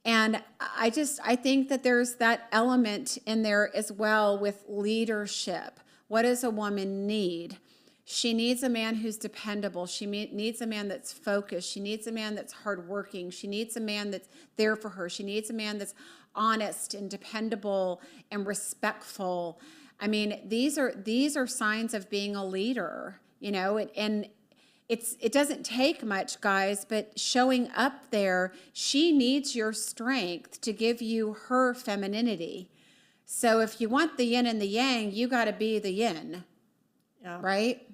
And I think that there's that element in there as well with leadership. What does a woman need? She needs a man who's dependable. She needs a man that's focused. She needs a man that's hardworking. She needs a man that's there for her. She needs a man that's honest and dependable and respectful. I mean, these are signs of being a leader, and it doesn't take much, guys, but showing up there, she needs your strength to give you her femininity. So if you want the yin and the yang, you got to be the yin. Yeah. Right?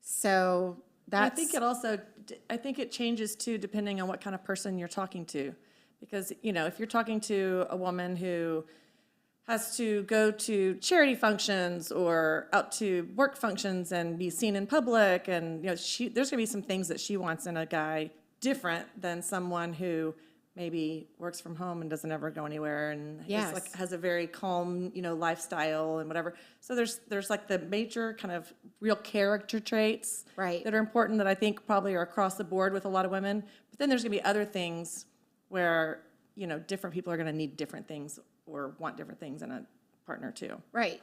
So that's... I think it changes too, depending on what kind of person you're talking to. Because, if you're talking to a woman who has to go to charity functions or out to work functions and be seen in public, and, there's going to be some things that she wants in a guy different than someone who maybe works from home and doesn't ever go anywhere and has a very calm, lifestyle and whatever. So there's like the major kind of real character traits that are important that I think probably are across the board with a lot of women. But then there's going to be other things where, different people are going to need different things or want different things in a partner too. Right.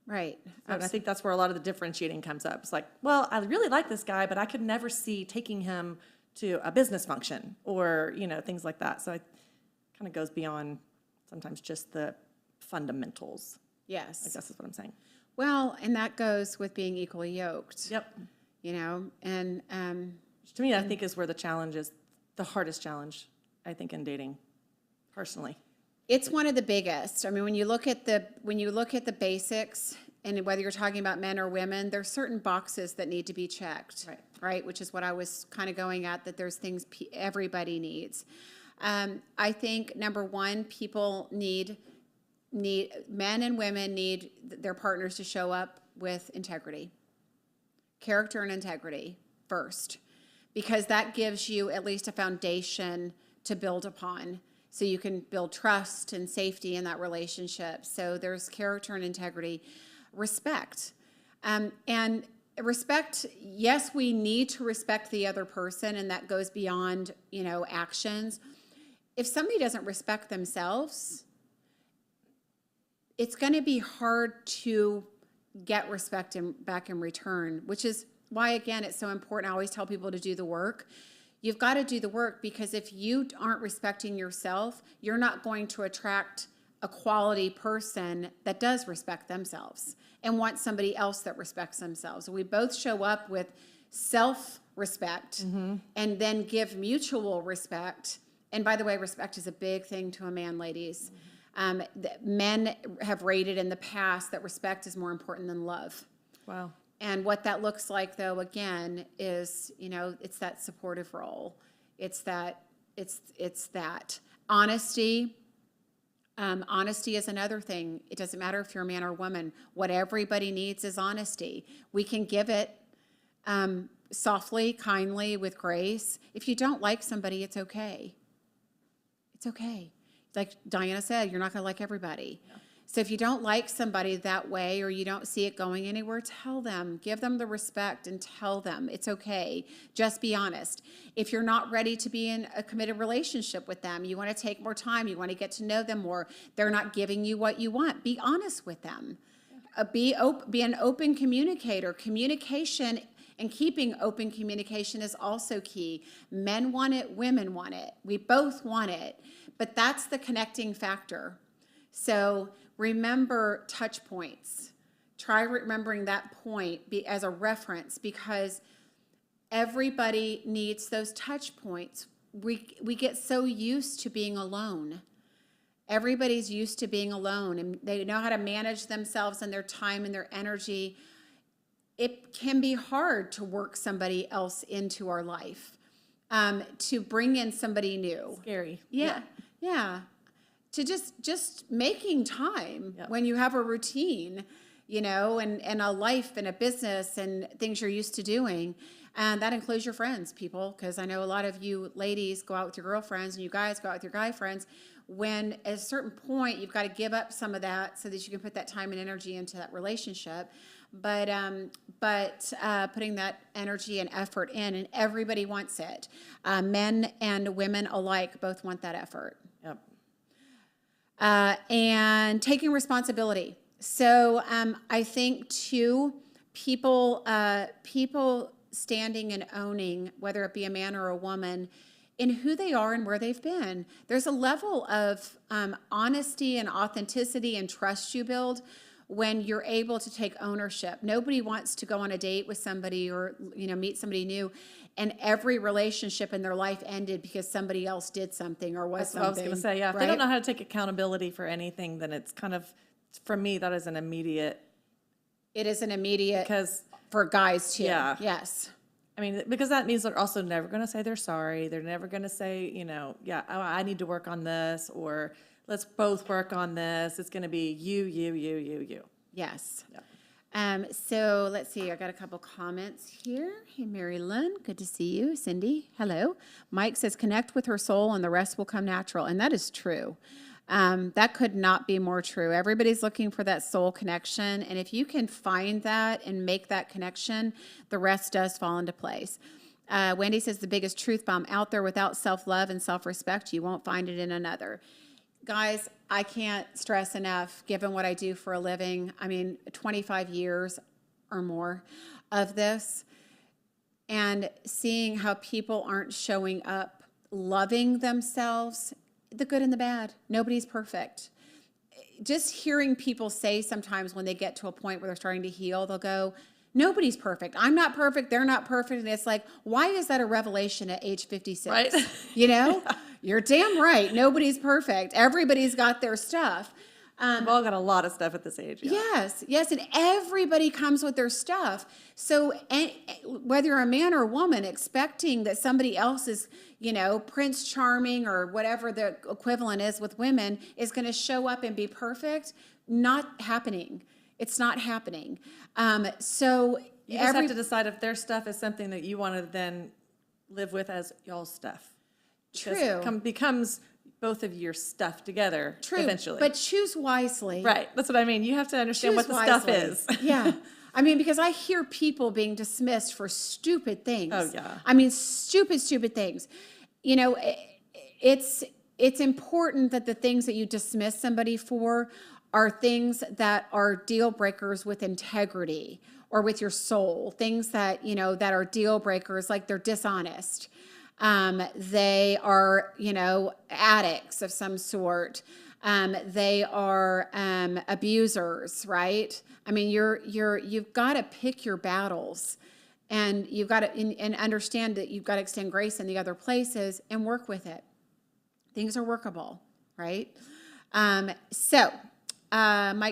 And I think that's where a lot of the differentiating comes up. It's like, well, I really like this guy, but I could never see taking him to a business function or, things like that. So it kind of goes beyond sometimes just the fundamentals. Yes. I guess is what I'm saying. Well, and that goes with being equally yoked. Yep. And to me, I think is where the challenge is, the hardest challenge, I think, in dating, personally. It's one of the biggest. I mean, when you look at the basics, and whether you're talking about men or women, there's certain boxes that need to be checked, right? Which is what I was kind of going at, that there's things everybody needs. I think, number one, people need men and women need their partners to show up with integrity, character and integrity first, because that gives you at least a foundation to build upon. so you can build trust and safety in that relationship. So there's character and integrity, respect. And respect, yes, we need to respect the other person, and that goes beyond, actions. If somebody doesn't respect themselves, it's going to be hard to get respect back in return, which is why, again, it's so important. I always tell people to do the work. You've got to do the work, because if you aren't respecting yourself, you're not going to attract a quality person that does respect themselves and wants somebody else that respects themselves. We both show up with self-respect and then give mutual respect. And by the way, respect is a big thing to a man, ladies. Men have rated in the past that respect is more important than love. Wow. And what that looks like, though, again, is, it's that supportive role. It's that honesty. Honesty is another thing. It doesn't matter if you're a man or a woman. What everybody needs is honesty. We can give it softly, kindly, with grace. If you don't like somebody, it's okay. It's okay. Like Diana said, you're not going to like everybody. No. So if you don't like somebody that way, or you don't see it going anywhere, tell them. Give them the respect and tell them it's okay. Just be honest. If you're not ready to be in a committed relationship with them, you want to take more time, you want to get to know them more, they're not giving you what you want, be honest with them. Be an open communicator. Communication and keeping open communication is also key. Men want it, women want it. We both want it. But that's the connecting factor. So remember touch points. Try remembering that point as a reference, because everybody needs those touch points. We get so used to being alone. Everybody's used to being alone, and they know how to manage themselves and their time and their energy. It can be hard to work somebody else into our life, to bring in somebody new. Scary. Yeah. To just making time when you have a routine, and a life and a business and things you're used to doing. And that includes your friends, people, because I know a lot of you ladies go out with your girlfriends and you guys go out with your guy friends. When at a certain point, you've got to give up some of that so that you can put that time and energy into that relationship. But putting that energy and effort in, and everybody wants it. Men and women alike both want that effort. Yep. And taking responsibility. So I think too, people standing and owning, whether it be a man or a woman, in who they are and where they've been. There's a level of honesty and authenticity and trust you build when you're able to take ownership. Nobody wants to go on a date with somebody or meet somebody new, and every relationship in their life ended because somebody else did something or was That's something. what I was going to say. Yeah, if right? they don't know how to take accountability for anything, then it's kind of, for me, that is an immediate. It is an immediate Because for guys too. Yeah. Yes. I mean, because that means they're also never going to say they're sorry. They're never going to say, I need to work on this, or let's both work on this. It's going to be you. Yes. Yep. So let's see. I got a couple comments here. Hey, Mary Lynn, good to see you. Cindy, hello. Mike says, connect with her soul and the rest will come natural. And that is true. That could not be more true. Everybody's looking for that soul connection. And if you can find that and make that connection, the rest does fall into place. Wendy says, the biggest truth bomb out there: without self-love and self-respect, you won't find it in another. Guys, I can't stress enough, given what I do for a living, 25 years or more of this, and seeing how people aren't showing up, loving themselves, the good and the bad. Nobody's perfect. Just hearing people say sometimes when they get to a point where they're starting to heal, they'll go, nobody's perfect. I'm not perfect. They're not perfect. And it's like, why is that a revelation at age 56? Right. You're damn right. Nobody's perfect. Everybody's got their stuff. We've all got a lot of stuff at this age. Yeah. Yes. And everybody comes with their stuff. So whether you're a man or a woman, expecting that somebody else is, Prince Charming or whatever the equivalent is with women is going to show up and be perfect, not happening. It's not happening. So You just have to decide if their stuff is something that you want to then live with as y'all's stuff. Because True. it becomes both of your stuff together eventually. But choose wisely. Right. That's what I mean. You have to understand Choose what the stuff wisely. is. Yeah. I mean, because I hear people being dismissed for stupid things. Oh, yeah. I mean, stupid things. You know, it's important that the things that you dismiss somebody for are things that are deal breakers with integrity or with your soul, things that, you know, that are deal breakers, like they're dishonest. They are, you know, addicts of some sort. They are abusers, right? I mean, you've got to pick your battles, and you've got to and understand that you've got to extend grace in the other places and work with it. Things are workable, right? Mike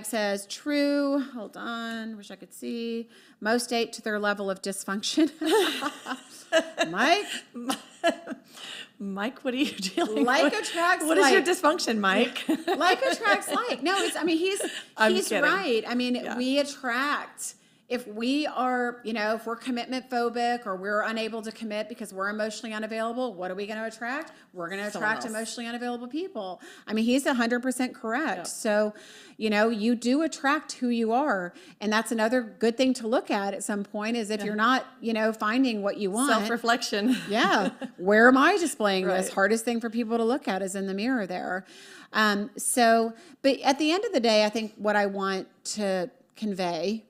says, true. Hold on. Wish I could see. Most date to their level of dysfunction. Mike? Mike, what are you dealing Like with? attracts What is your like. dysfunction, Mike? Like attracts like. No, it's, I mean, he's kidding. right. I mean, Yeah. we attract. If we are, you know, if we're commitment phobic or we're unable to commit because we're emotionally unavailable, what are we going to attract? We're going to Someone attract else. emotionally unavailable people. I mean, he's 100% correct. Yep. So, you know, you do attract who you are. And that's another good thing to look at some point is if you're not, you know, finding what you want. Self-reflection. Yeah. Where am I displaying this? Right. Hardest thing for people to look at is in the mirror there. But at the end of the day, I think what I want to convey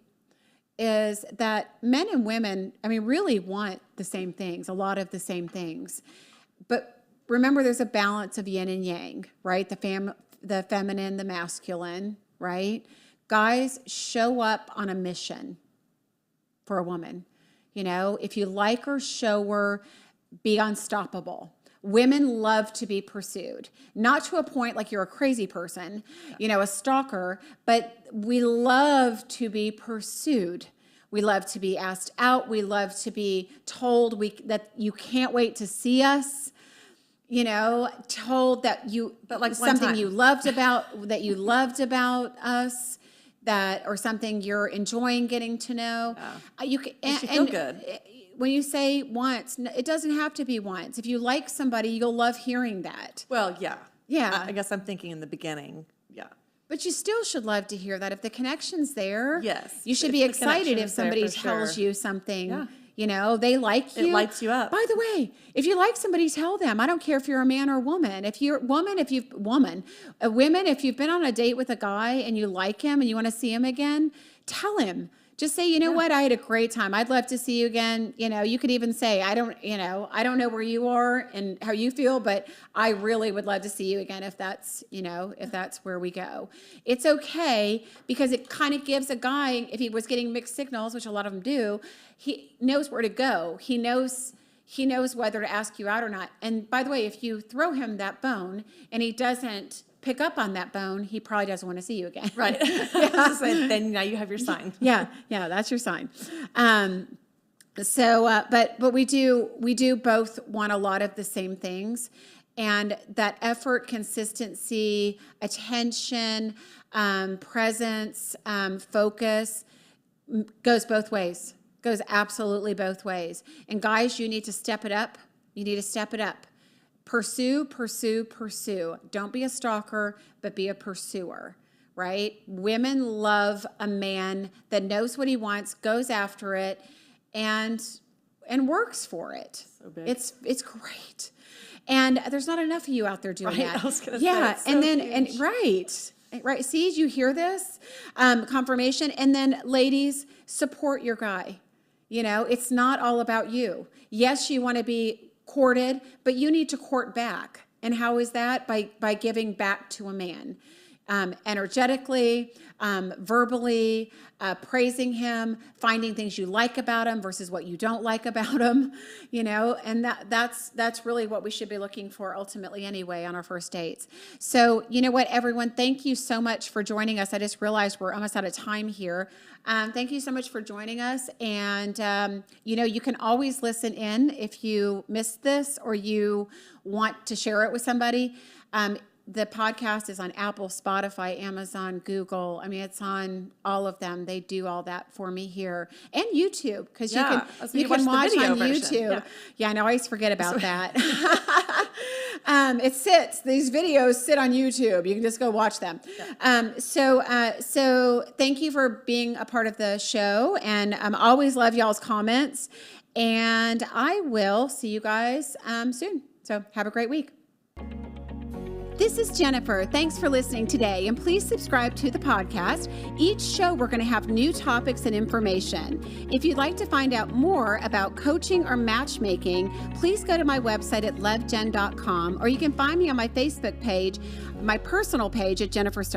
is that men and women, I mean, really want the same things, a lot of the same things. But remember, there's a balance of yin and yang, right? The feminine, the masculine, right? Guys show up on a mission for a woman. You know, if you like her, show her, be unstoppable. Women love to be pursued, not to a point like you're a crazy person, you know, a stalker, but we love to be pursued. We love to be asked out. We love to be told that you can't wait to see us, you know, told that But like one something time. you loved about us, that or something you're enjoying getting to know. You can, Makes you feel good. When you say once, it doesn't have to be once. If you like somebody, you'll love hearing that. Well, yeah. Yeah. I guess I'm thinking in the beginning. Yeah. But you still should love to hear that. If the connection's there, Yes. you should If be the excited connection if is there, somebody for tells sure. you something. Yeah. You know, they like you. It lights you up. By the way, if you like somebody, tell them. I don't care if you're a man or a woman. If you're women, if you've been on a date with a guy and you like him and you want to see him again, tell him. Just say, you know what, I had a great time. I'd love to see you again. You know, you could even say, I don't know where you are and how you feel, but I really would love to see you again if that's where we go. It's okay because it kind of gives a guy, if he was getting mixed signals, which a lot of them do, he knows where to go. He knows whether to ask you out or not. And by the way, if you throw him that bone and he doesn't pick up on that bone, he probably doesn't want to see you again. Right. Then now you have your sign. Yeah, that's your sign. But we do both want a lot of the same things, and that effort, consistency, attention, presence, focus goes both ways. Goes absolutely both ways. And guys, you need to step it up. You need to step it up. Pursue. Don't be a stalker, but be a pursuer, right? Women love a man that knows what he wants, goes after it, and works for it. So big. It's great. And there's not enough of you out there doing Right, that. I was gonna say, yeah, it's and so then huge. right. See, you hear this confirmation, and then ladies, support your guy. You know, it's not all about you. Yes, you want to be courted, but you need to court back. And how is that? By giving back to a man. Energetically, verbally, praising him, finding things you like about him versus what you don't like about him, you know, and that's really what we should be looking for ultimately anyway on our first dates. So, you know what, everyone, thank you so much for joining us. I just realized we're almost out of time here. Thank you so much for joining us. And, you know, you can always listen in if you missed this or you want to share it with somebody. The podcast is on Apple, Spotify, Amazon, Google. I mean, it's on all of them. They do all that for me here. And YouTube, because Yeah, you can watch the video on version. YouTube. Yeah, I know. I always forget about that. These videos sit on YouTube. You can just go watch them. So thank you for being a part of the show. And always love y'all's comments. And I will see you guys soon. So have a great week. This is Jennifer. Thanks for listening today, and please subscribe to the podcast. Each show, we're going to have new topics and information. If you'd like to find out more about coaching or matchmaking, please go to my website at lovejen.com, or you can find me on my Facebook page, my personal page at Jennifer Starr.